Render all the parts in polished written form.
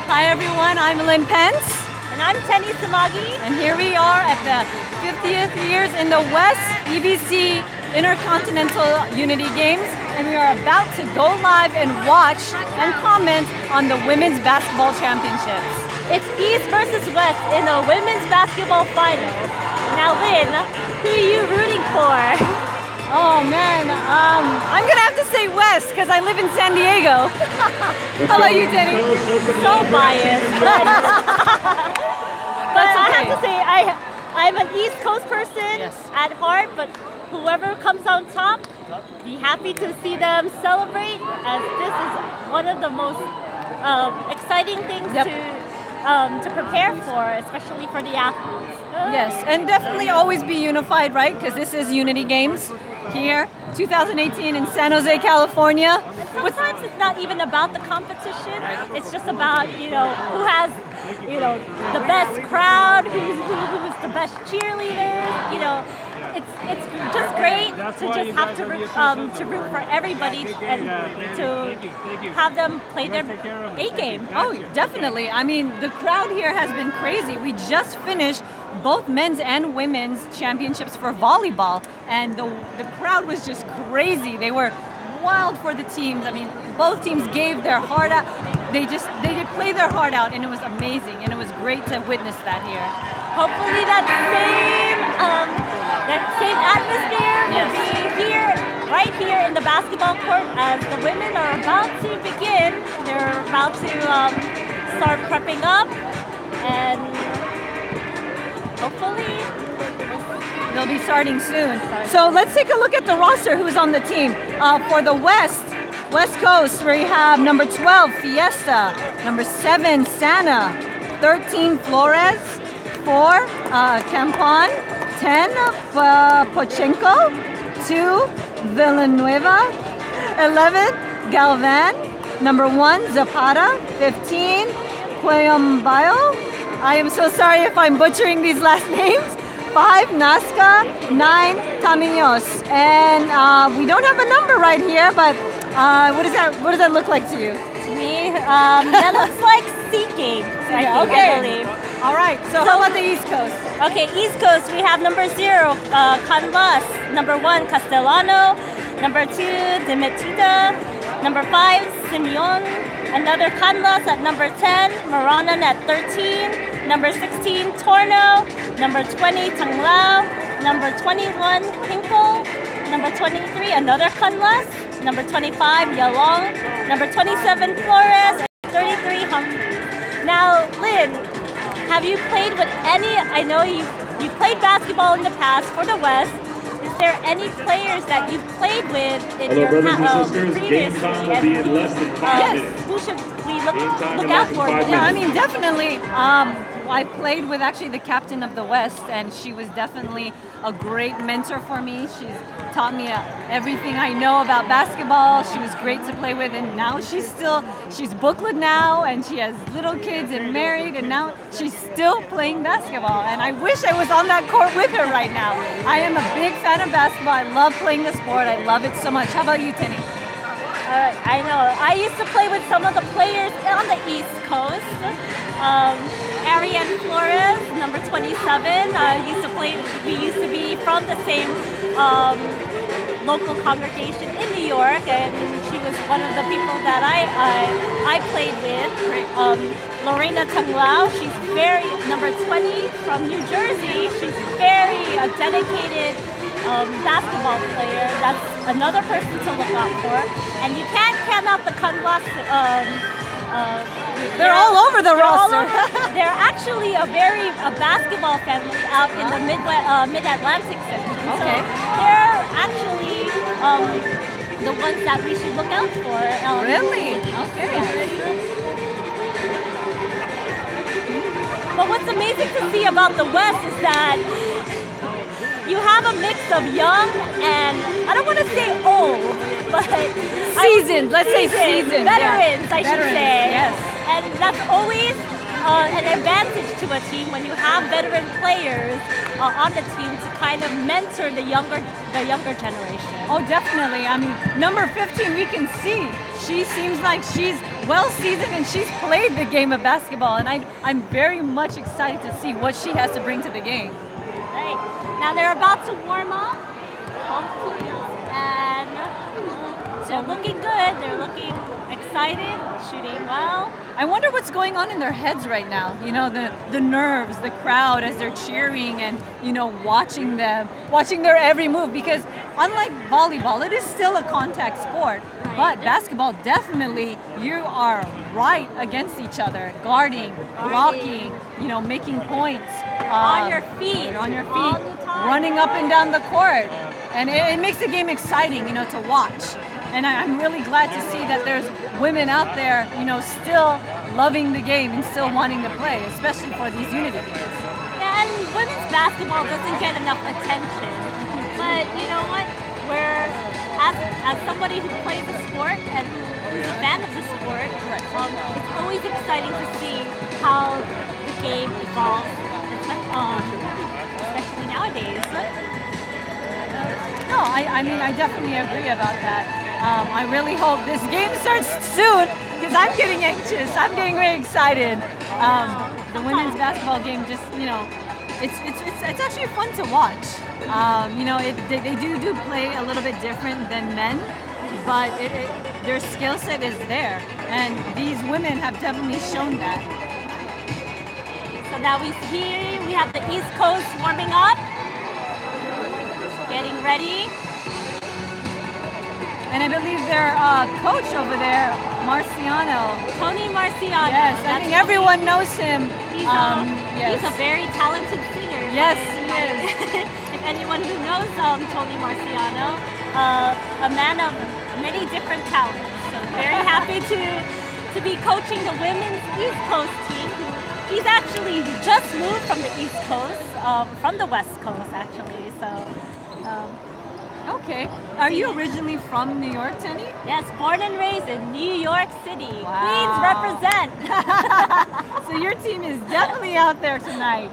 Hi everyone, I'm Lynn Pence. And I'm Tenny Samagi. And here we are at the 50th Years in the West EBC Intercontinental Unity Games. And we are about to go live and watch and comment on the Women's Basketball Championships. It's East versus West in the Women's Basketball Finals. Now Lynn, who are you rooting for? Oh man, I'm gonna have to say West because I live in San Diego. How about you, Tenny? So biased. But I have to say, I'm an East Coast person at heart, but whoever comes on top, be happy to see them celebrate, as this is one of the most exciting things to prepare for, especially for the athletes. Yes, and definitely always be unified, right? Because this is Unity Games here, 2018 in San Jose, California. Sometimes it's not even about the competition. It's just about, who has, the best crowd, who's the best cheerleader, It's just great to just have to root for everybody and to have them play their A game. Oh, definitely. I mean, the crowd here has been crazy. We just finished both men's and women's championships for volleyball, and the crowd was just crazy. They were wild for the teams. I mean, both teams gave their heart out. They did play their heart out, and it was amazing, and it was great to witness that here. Hopefully that same atmosphere will be here, right here in the basketball court, as the women are about to begin. They're about to start prepping up, and hopefully they'll be starting soon. So let's take a look at the roster who's on the team. For the West Coast, where you have number 12, Fiesta, number 7, Sana, 13, Flores, 4, Campon, 10, Pochenko, 2, Villanueva, 11, Galvan, number 1, Zapata, 15, Cuellambayo. I am so sorry if I'm butchering these last names. 5, Nazca, 9, Taminos. And we don't have a number right here, but what does that look like to you? To me, that looks like seat game. I believe. All right, so how about the East Coast? Okay, East Coast, we have number 0, Canvas, number 1, Castellano, number 2, Dimitita, number 5, Simeon, another Canvas at number 10, Maranan at 13, number 16, Torno, number 20, Tanglao, number 21, Hinkle, number 23, another Canvas, number 25, Yalong, number 27, Flores, and 33, Humphrey. Now, Lynn, have you played with any, I know you've played basketball in the past for the West. Is there any players that you've played with in your previously? And who should we look out for? Yeah, I mean, definitely. I played with actually the captain of the West, and she was definitely a great mentor for me. She's taught me everything I know about basketball. She was great to play with, and now she's booklet now, and she has little kids and married, and now she's still playing basketball. And I wish I was on that court with her right now. I am a big fan of basketball. I love playing the sport. I love it so much. How about you, Tenny? I know. I used to play with some of the players on the East Coast. Ariane Flores, number 27. We used to be from the same local congregation in New York, and she was one of the people that I played with. Lorena Tanglao, she's number 20 from New Jersey. She's very dedicated basketball player. That's another person to look out for. And you can't count out the Canvas. They're all over the roster. They're actually a basketball family out in the mid-Atlantic section. Okay. So they're actually the ones that we should look out for. Really? Okay. But what's amazing to see about the West is that you have a mix of young and, I don't want to say old, but seasoned. Let's say seasoned. Veterans, I should say. Yes. And that's always an advantage to a team when you have veteran players on the team to kind of mentor the younger generation. Oh, definitely. I mean, number 15, we can see she seems like she's well seasoned and she's played the game of basketball, and I'm very much excited to see what she has to bring to the game. Right. Now they're about to warm up, and they're looking good. They're looking excited, shooting well. I wonder what's going on in their heads right now. You know, the nerves, the crowd as they're cheering and, you know, watching their every move, because unlike volleyball, it is still a contact sport. But basketball, definitely, you are right against each other, guarding, blocking, you know, making points. On your feet. Running up and down the court. And it makes the game exciting, you know, to watch. And I'm really glad to see that there's women out there, you know, still loving the game and still wanting to play, especially for these unity games. Yeah, and women's basketball doesn't get enough attention. But you know what? As somebody who plays the sport and who's a fan of the sport, it's always exciting to see how the game evolves, especially nowadays. No, I mean, I definitely agree about that. I really hope this game starts soon because I'm getting anxious. I'm getting very excited. The women's basketball game, just, you know, it's actually fun to watch. You know, they do play a little bit different than men, but their skill set is there, and these women have definitely shown that. So now we have the East Coast warming up, getting ready. And I believe their coach over there, Marciano. Tony Marciano. Yes, I think everyone knows him. He's a very talented singer. Yes, he is. If anyone who knows Tony Marciano, a man of many different talents. So very happy to be coaching the women's East Coast team. He's actually just moved from the East Coast, from the West Coast actually. So. Okay. Are you originally from New York, Tenny? Yes, born and raised in New York City. Wow. Queens represent. So your team is definitely out there tonight.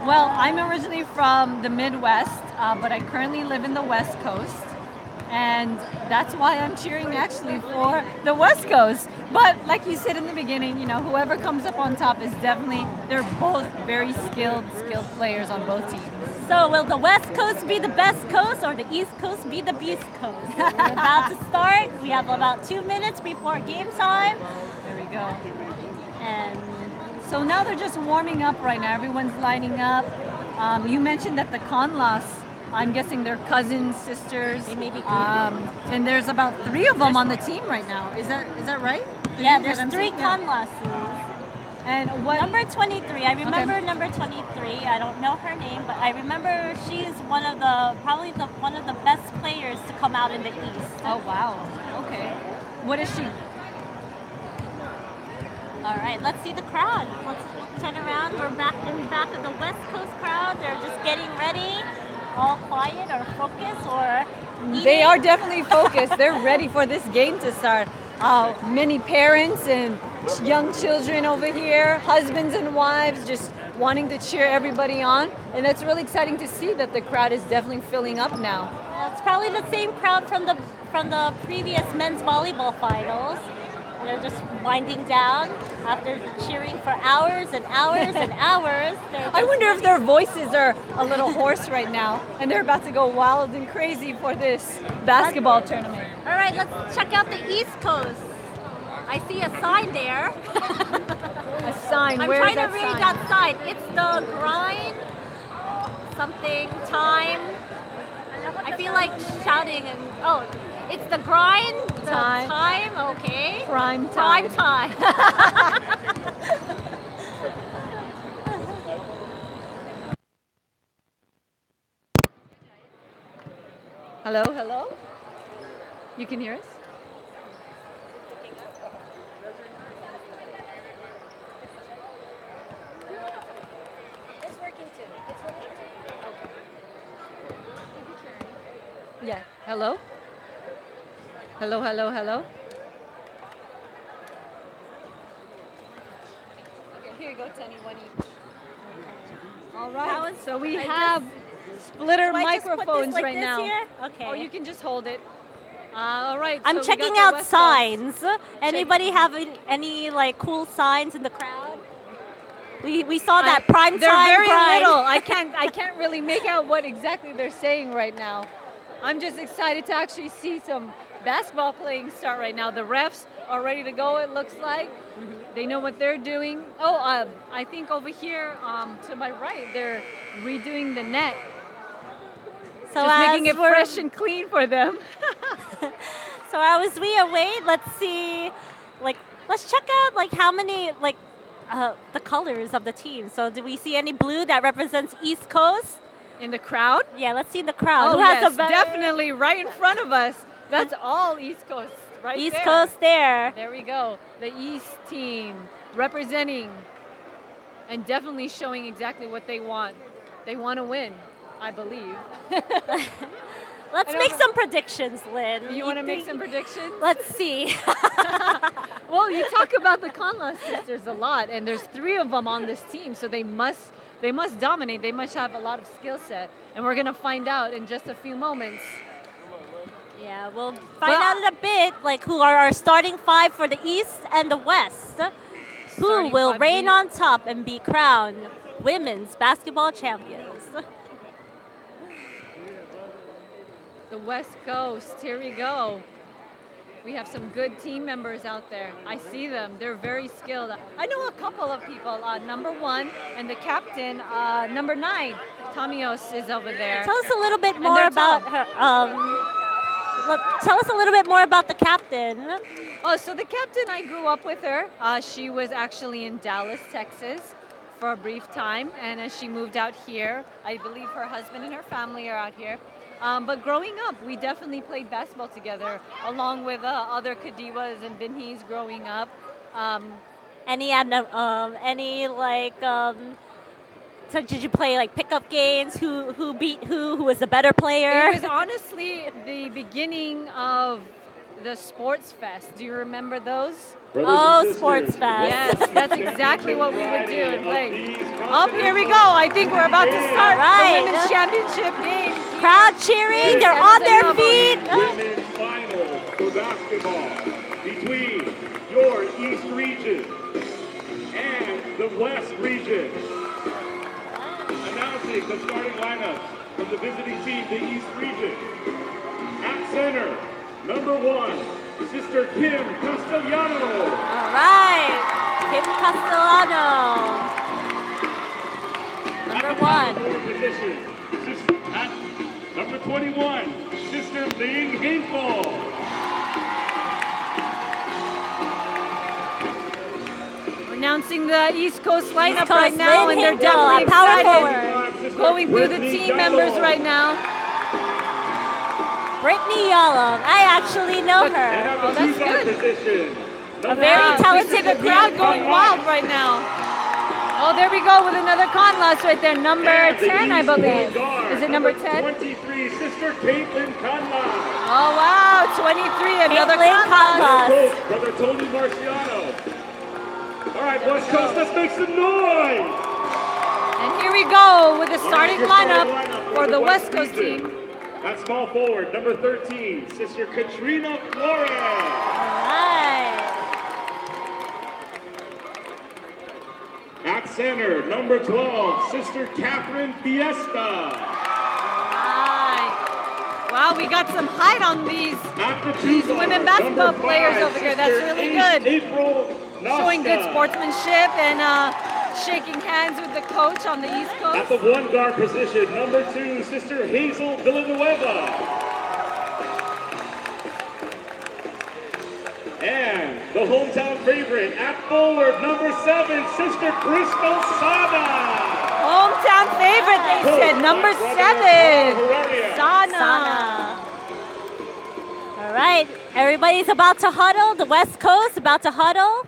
Well, I'm originally from the Midwest, but I currently live in the West Coast. And that's why I'm cheering actually for the West Coast. But like you said in the beginning, you know, whoever comes up on top is definitely, they're both very skilled players on both teams. So will the West Coast be the best coast or the East Coast be the beast coast? We're about to start. We have about 2 minutes before game time. There we go. And so now they're just warming up right now. Everyone's lining up. You mentioned that the Conlas, I'm guessing they're cousins, sisters. They may be and there's about 3 of them on the team right now. Is that right? Yeah, there's 3 Conlas. And what? Number 23. I remember number 23. I don't know her name, but I remember she's probably one of the best players to come out in the East. Oh wow. Okay. What is she? All right, let's see the crowd. Let's turn around. We're back in the back of the West Coast crowd. They're just getting ready. All quiet or focused or eating. They are definitely focused. They're ready for this game to start. Many parents and young children over here, husbands and wives, just wanting to cheer everybody on. And it's really exciting to see that the crowd is definitely filling up now. It's probably the same crowd from the previous men's volleyball finals. They're just winding down after cheering for hours and hours and hours. I wonder if their voices are a little hoarse right now and they're about to go wild and crazy for this basketball tournament. All right, let's check out the East Coast. I see a sign there. A sign? I'm Where trying is that to read sign? that sign. It's the grind something time. I feel like shouting and it's the grind time. Okay. Prime time. Prime time. Hello, hello? You can hear us? It's working too. Yeah. Hello? Hello, hello, hello? Okay, here you go, Tenny. One each. All right. So we have splitter Do I just put this microphones like right this now. here? Okay. Or you can just hold it. All right. I'm so we checking got the out West Coast. signs. Anybody have any like cool signs in the crowd? We saw that prime They're time. very prime. little. I can't really make out what exactly they're saying right now. I'm just excited to actually see some basketball playing start right now. The refs are ready to go. It looks like they know what they're doing. Oh, I think over here to my right, they're redoing the net, So just making it we're- fresh and clean for them. So as we await, let's see, let's check out how many the colors of the team. So do we see any blue that represents East Coast? In the crowd? Yeah, let's see the crowd. Oh, Who has yes, a better definitely right in front of us. That's all East Coast, right East there. Coast there? There we go. The East team representing and definitely showing exactly what they want. They want to win, I believe. Let's make some predictions, Lynn. You want to make some predictions? Let's see. Well, you talk about the Conla sisters a lot, and there's 3 of them on this team, so they must dominate. They must have a lot of skill set, and we're gonna find out in just a few moments. Yeah, we'll find out in a bit, who are our starting 5 for the East and the West. Who Starting will 5 reign here. on top and be crowned women's basketball champions? The West Coast, here we go. We have some good team members out there. I see them. They're very skilled. I know a couple of people. Number 1 and the captain, number 9, Tamios is over there. Tell us a little bit And more they're about tall. her. Tell us a little bit more about the captain. Oh, so the captain, I grew up with her. She was actually in Dallas, Texas for a brief time, and as she moved out here, I believe her husband and her family are out here. But growing up, we definitely played basketball together, along with other Kadiwas and Binhis growing up. So did you play pickup games? Who beat who? Who was the better player? It was honestly the beginning of the Sports Fest. Do you remember those? Sports Fest. Yes, that's exactly what we would do and play. Up here we go. I think we're about to start Right. the women's championship game. Crowd cheering. They're on their feet. Women's final for basketball between your East region and the West region. Announcing the starting lineup from the visiting team, the East region. At center, number 1, Sister Kim Castellano. All right, Kim Castellano. Number 1. Forward position, at number 21, Sister Ling Hinkle. Announcing the East Coast lineup Coast, right now, Lynn and they're Hinkle, definitely a power excited. forward. Going through the team members right now. Brittany Yalom. I actually know And her. at the that's two-guard good. position, A very Wow, talented we see the crowd going wild right now. Oh, there we go with another Conlas right there. Number and the 10, I East believe. guard, Is it number 10? 23, Sister Caitlin Conlon. Oh, wow. 23, another Caitlin Conlas. Conlas. Coach, Brother Tony Marciano. All right, West Coast, let's make some noise. And here we go with the starting Your lineup for the West Coast region. team. At small forward, number 13, Sister Katrina Flores. Right. At center, number 12, Sister Catherine Fiesta. Right. Wow, we got some height on these At the These two women guard, basketball number players 5, over here. That's Sister really A- good. April showing good Noska. sportsmanship and shaking hands with the coach on the East At Coast. the one guard position, number 2, Sister Hazel Villanueva. And the hometown favorite at forward, number 7, Sister Crystal Sada. Hometown favorite, they said, number 7, Sana. Sana. All right, everybody's about to huddle. The West Coast about to huddle.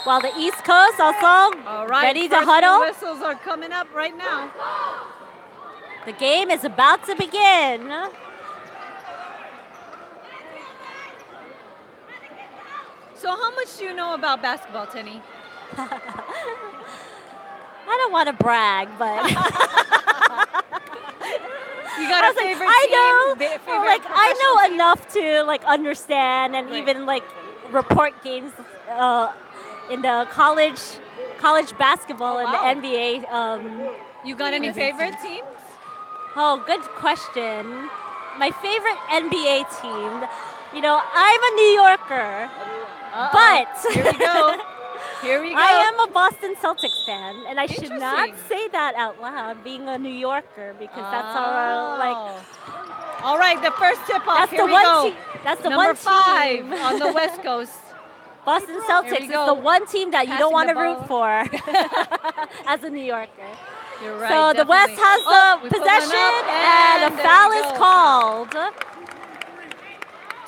While the East Coast also All right, ready to first huddle. whistles are coming up right now. The game is about to begin. So how much do you know about basketball, Tenny? I don't want to brag, but You got I a was like, favorite I team? know, Favorite like I professional know team? enough to like understand and Right. even like report games in the college basketball Oh, and wow. the NBA. You got any favorite teams? Oh, good question. My favorite NBA team. You know, I'm a New Yorker, but Here we go. Here we go. I am a Boston Celtics fan, and I should not Interesting. say that out loud, being a New Yorker, because that's our like. Oh. All right, the first tip off. That's Here the we one go. team. That's the Number one 5 team. on the West Coast. Boston Celtics is go. the one team that you don't Passing want the to root for as a New Yorker. You're right. So the West definitely. has we the put one possession, up, and a there foul we is go. called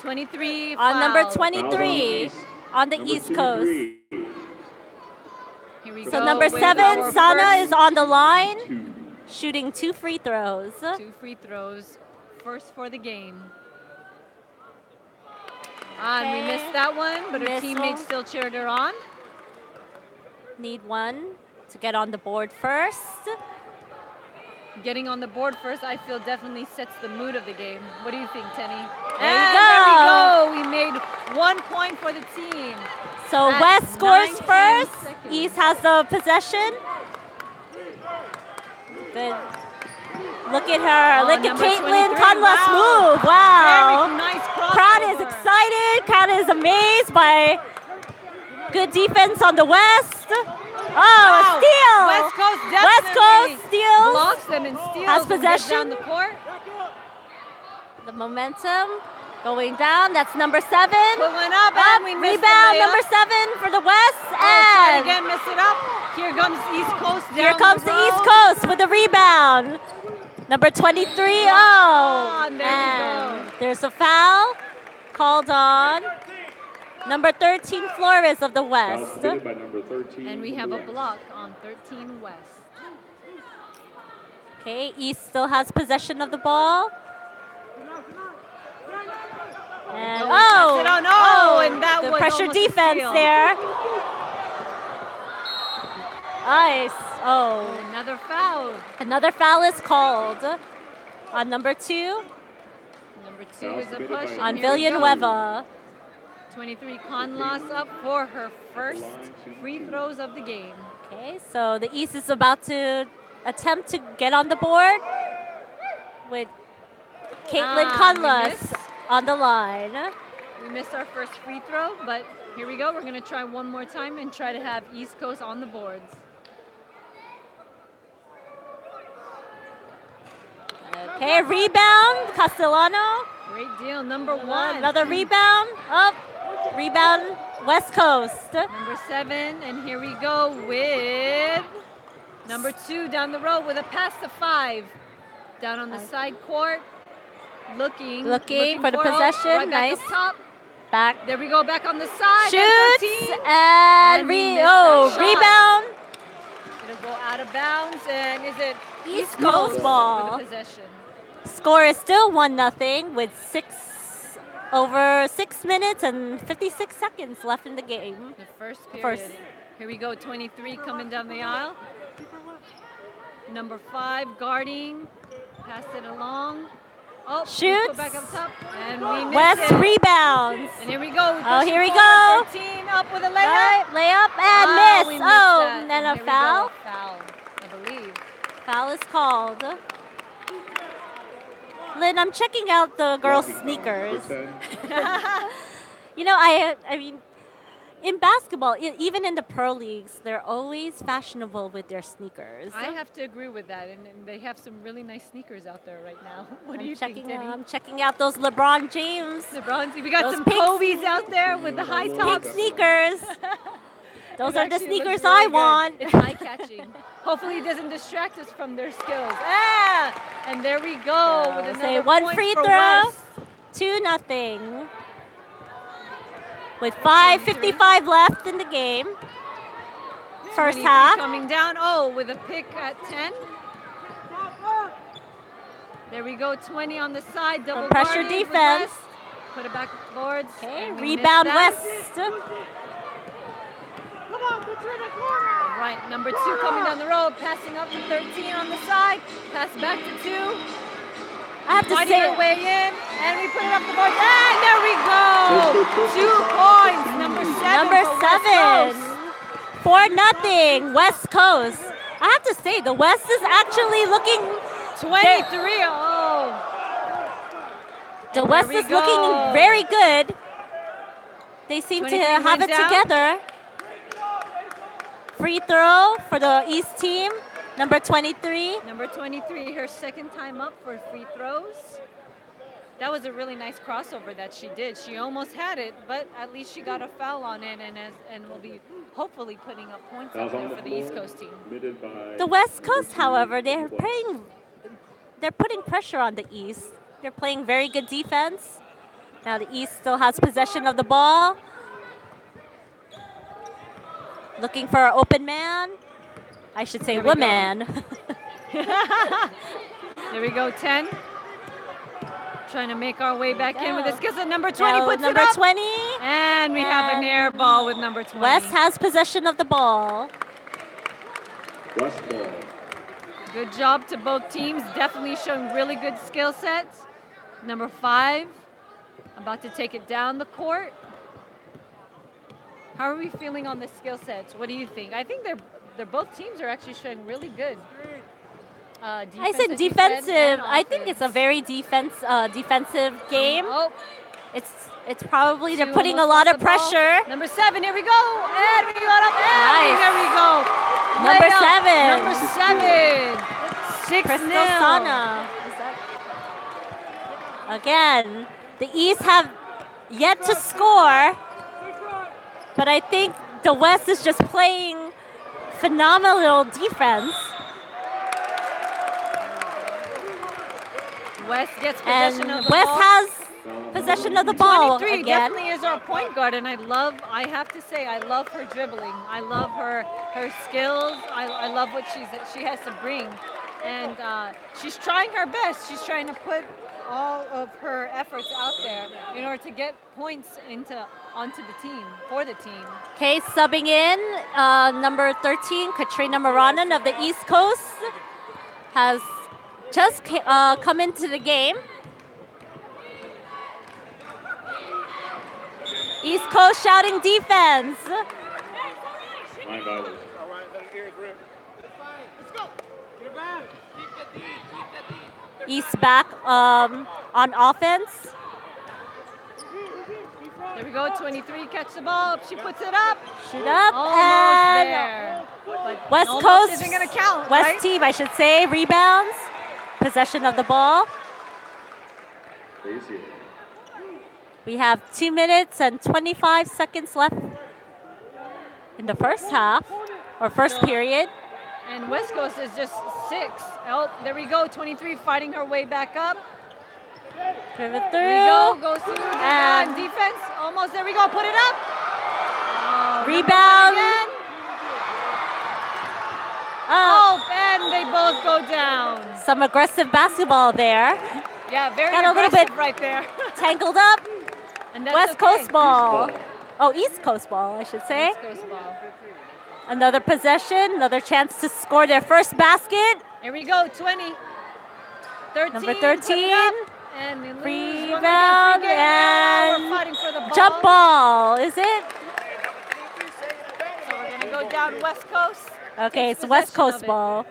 23 on number fouls. 23 on the East Coast. Here we So go number with 7, our Sana, first is on the line, shooting 2 free throws. 2 free throws. First for the game. And we Okay. missed that one, but her Missed teammates one. still cheered her on. Need one to get on the board first. Getting on the board first, I feel definitely sets the mood of the game. What do you think, Tenny? There you and go. there we go. We made 1 point for the team. So At West scores 19 first. seconds. East has the possession. Good. Look at her. Oh, Look at number Caitlin 23. Conless Wow. move. Wow. Very nice crossover. Crowd is excited. Crowd is amazed by good defense on the West. Oh, a Wow. steal. West Coast definitely West Coast steals. blocks them and steals Has and gets possession. down the court. The momentum going down. That's number 7. Put one up, and we missed Rebound the layup. number 7 for the West. Try And again, miss it up. Here comes East Coast down here comes the East Coast with the rebound. Number 23. Oh, and there we go. there's a foul called on number 13 Flores of the Foul West. committed by number 13. And we of the have a West. block on 13 West. Okay, East still has possession of the ball. And Go and pass it on. Oh, and that the was pressure almost a defense steal. there. Nice. Oh, Another foul. another foul is called on number 2 Number 2 Foul is a committed by push. number on and here we go. Villanueva. 23 Conlas up for her first free throws of the game. Okay, so the East is about to attempt to get on the board with Caitlin We Conless missed. on the line. We missed our first free throw, but here we go. We're going to try one more time and try to have East Coast on the boards. Okay, rebound, Castellano. Great deal. Number 1. Another rebound. Up, rebound, West Coast. Number 7, and here we go with number 2 down the road with a pass to 5. Down on the side court, looking for the possession. right back Nice. up top. Back, There we go, back on the side. shoots, 13. and And we missed that shot. rebound. It'll go out of bounds, and is it East Coast Coast ball. with the possession? Score is still 1-0 with over 6 minutes and 56 seconds left in the game. The first period. First. Here we go, 23 coming down the aisle. Number 5 guarding, pass it along. Oh, we Shoots. put back up top, and we missed West it. rebounds. And here we go. Oh, here we pushing go. forward, 13 up with a layup. Right, layup and Ah, we miss. missed Oh, that. and then a Here we go, foul. Foul, I believe. Foul is called. Lynn, I'm checking out the girls' Blocking foul, sneakers. number 10. You know, I mean, in basketball, even in the pro leagues, they're always fashionable with their sneakers. I have to agree with that, and they have some really nice sneakers out there right now. What do you think, Denny? I'm checking out those LeBron James LeBron, we got Those some pink Kobe's out there with the high pink tops. sneakers. Those It are the actually sneakers looks really I good. want. It's eye-catching. Hopefully it doesn't distract us from their skills. Ah! And there we go with another Say one point free for throw, West. 2-0. With 5:55 left in the game. First 23 half. coming down. Oh, with a pick at 10. There we go, 20 on the side, double pressure guarded with defense. West. Put it back boards. Okay, and we rebound missed West. that. Right, number 2 coming down the road, passing up to 13 on the side. Pass back to 2. I have to Fighting say, her way in, and we put it up the board. And there we go. 2 points. Number 7. number for West 7, Coast. 4-0, West Coast. I have to say, the West is actually looking. 23. Oh. The West we is looking go. very good. They seem to 23 have went it down. together. Free throw for the East team, number 23. Number 23, her second time up for free throws. That was a really nice crossover that she did. She almost had it, but at least she got a foul on it, and will be hopefully putting up points out there for the East Coast team. The West Coast, however, they're putting pressure on the East. They're playing very good defense. Now the East still has possession of the ball. Looking for an open man. I should say Here we go. woman. There we go, 10. Trying to make our way back in with this. Guess number 20 Now puts number it up. 20. And we have an air ball with number 20. West has possession of the ball. West ball. Good job to both teams. Definitely showing really good skill sets. Number 5, about to take it down the court. How are we feeling on the skill sets? What do you think? I think they're both teams are actually showing really good. I Defense, said as you defensive. and I think it's a offense. very defensive game. Oh, It's probably they're Two putting a almost lot lost of the ball. pressure. Number 7, here we go. And we got up. And Nice. there we go. Number Layup. 7. Number 7. 6 Crystal nil. Sana. Again, the East have yet to score, but I think the West is just playing phenomenal defense. West gets And possession of the West ball. has possession of the ball 23 again. definitely is our point guard, and I have to say, I love her dribbling. I love her skills. I love what she has to bring. And she's trying her best. She's trying to put all of her efforts out there in order to get points onto the team, for the team. Okay, subbing in, number 13, Katrina Moranen of the East Coast has just come into the game. East Coast shouting defense. Line violation. East back on offense. There we go, 23, catch the ball. She puts it up. Shoot up Almost and there. But West almost Coast, isn't going to count, West right? team, I should say, rebounds, possession of the ball. Crazy. We have 2 minutes and 25 seconds left in the first half, or first period. And West Coast is just 6. Oh, there we go, 23 fighting her way back up. Driven through. There we go, goes through And- defense. Almost, there we go, put it up. Oh, Rebound. again. Oh, and they both go down. Some aggressive basketball there. Yeah, very Got a little aggressive bit- right there. Tangled up. And that's West okay. Coast ball. Oh, East Coast ball, I should say. West Coast ball. Another possession, another chance to score their first basket. Here we go, 20. 13. Number put it 13. up, and they lose. Rebound We're and fighting for the ball. jump ball, is it? So we're going to go down West Coast. Okay, Takes it's West possession Coast of it. ball.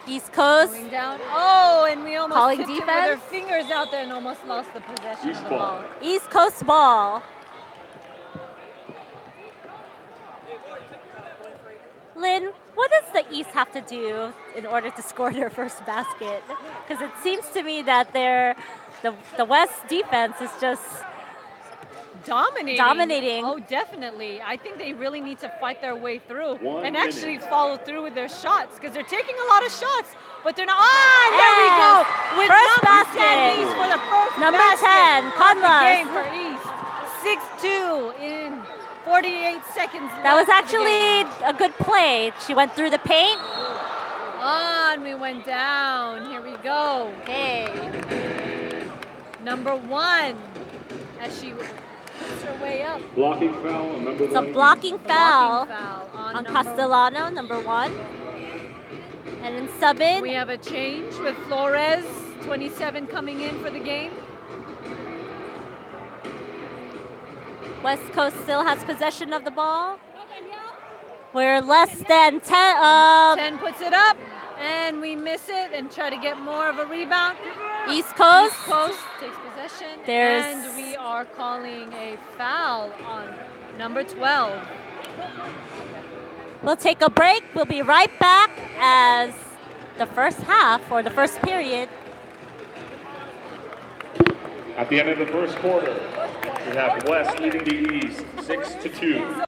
East Coast. Going down. Oh, and we almost Calling tipped it with defense. our fingers out there and almost lost the possession East of the ball. ball. East Coast ball. Lynn, what does the East have to do in order to score their first basket? Because it seems to me that the West defense is just Dominating. Oh, definitely. I think they really need to fight their way through 1 and minute. actually follow through with their shots because they're taking a lot of shots, but they're not. Ah, there we go. With First number basket. 10 East for the first Number basket 10, of the Conlas. game for East. 6-2 in 48 seconds. that was left of the actually game. a good play. She went through the paint. On we went down. Here we go. Okay. Number 1, as she Her way up. Blocking foul on number It's a one. blocking foul Blocking foul on number- Castellano, number 1. And then sub in, We have a change with Flores, 27 coming in for the game. West Coast still has possession of the ball. We're less than 10. 10 puts it up, and we miss it and try to get more of a rebound. East Coast. East Coast takes possession, There's- and we are calling a foul on number 12. We'll take a break. We'll be right back as the first half or the first period. At the end of the first quarter, we have West leading the East 6-2.